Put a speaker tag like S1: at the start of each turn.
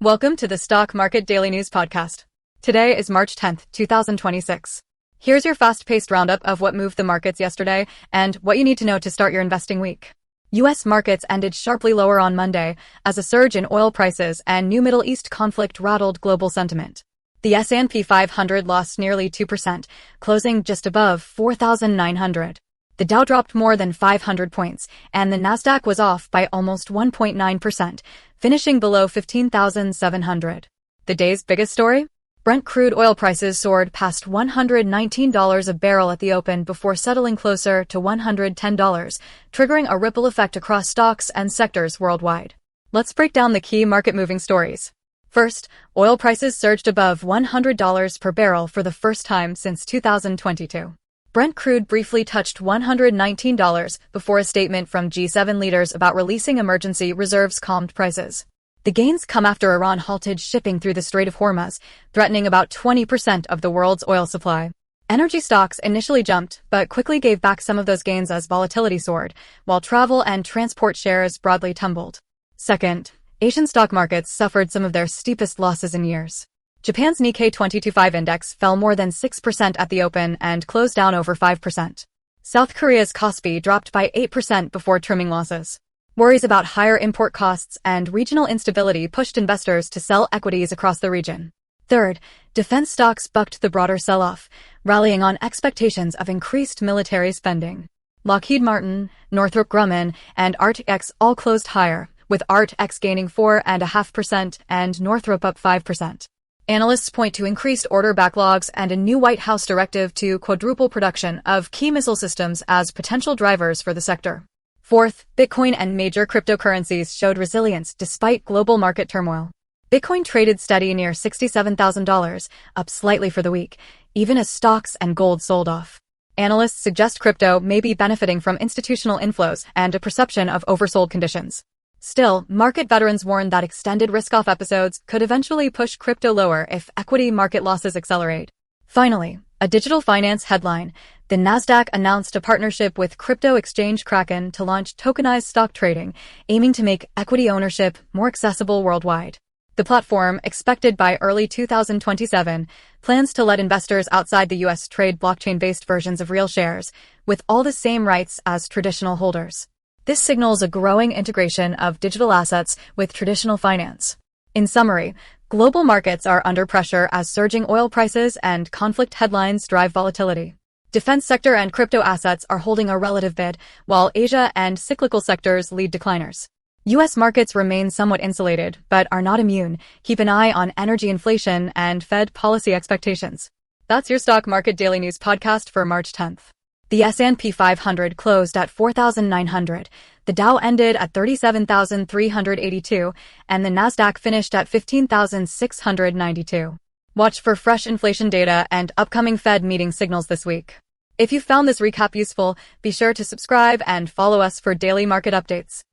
S1: Welcome to the Stock Market Daily News Podcast. Today is March 10th, 2026. Here's your fast-paced roundup of what moved the markets yesterday and what you need to know to start your investing week. U.S. markets ended sharply lower on Monday as a surge in oil prices and new Middle East conflict rattled global sentiment. The S&P 500 lost nearly 2%, closing just above 4,900. The Dow dropped more than 500 points, and the Nasdaq was off by almost 1.9%, finishing below 15,700. The day's biggest story? Brent crude oil prices soared past $119 a barrel at the open before settling closer to $110, triggering a ripple effect across stocks and sectors worldwide. Let's break down the key market-moving stories. First, oil prices surged above $100 per barrel for the first time since 2022. Brent crude briefly touched $119 before a statement from G7 leaders about releasing emergency reserves calmed prices. The gains come after Iran halted shipping through the Strait of Hormuz, threatening about 20% of the world's oil supply. Energy stocks initially jumped, but quickly gave back some of those gains as volatility soared, while travel and transport shares broadly tumbled. Second, Asian stock markets suffered some of their steepest losses in years. Japan's Nikkei 225 index fell more than 6% at the open and closed down over 5%. South Korea's Kospi dropped by 8% before trimming losses. Worries about higher import costs and regional instability pushed investors to sell equities across the region. Third, defense stocks bucked the broader sell-off, rallying on expectations of increased military spending. Lockheed Martin, Northrop Grumman, and ARTX all closed higher, with ARTX gaining 4.5% and Northrop up 5%. Analysts point to increased order backlogs and a new White House directive to quadruple production of key missile systems as potential drivers for the sector. Fourth, Bitcoin and major cryptocurrencies showed resilience despite global market turmoil. Bitcoin traded steady near $67,000, up slightly for the week, even as stocks and gold sold off. Analysts suggest crypto may be benefiting from institutional inflows and a perception of oversold conditions. Still, market veterans warn that extended risk-off episodes could eventually push crypto lower if equity market losses accelerate. Finally, a digital finance headline: the Nasdaq announced a partnership with crypto exchange Kraken to launch tokenized stock trading, aiming to make equity ownership more accessible worldwide. The platform, expected by early 2027, plans to let investors outside the U.S. trade blockchain-based versions of real shares, with all the same rights as traditional holders. This signals a growing integration of digital assets with traditional finance. In summary, global markets are under pressure as surging oil prices and conflict headlines drive volatility. Defense sector and crypto assets are holding a relative bid, while Asia and cyclical sectors lead decliners. U.S. markets remain somewhat insulated, but are not immune. Keep an eye on energy inflation and Fed policy expectations. That's your Stock Market Daily News podcast for March 10th. The S&P 500 closed at 4,900, the Dow ended at 37,382, and the Nasdaq finished at 15,692. Watch for fresh inflation data and upcoming Fed meeting signals this week. If you found this recap useful, be sure to subscribe and follow us for daily market updates.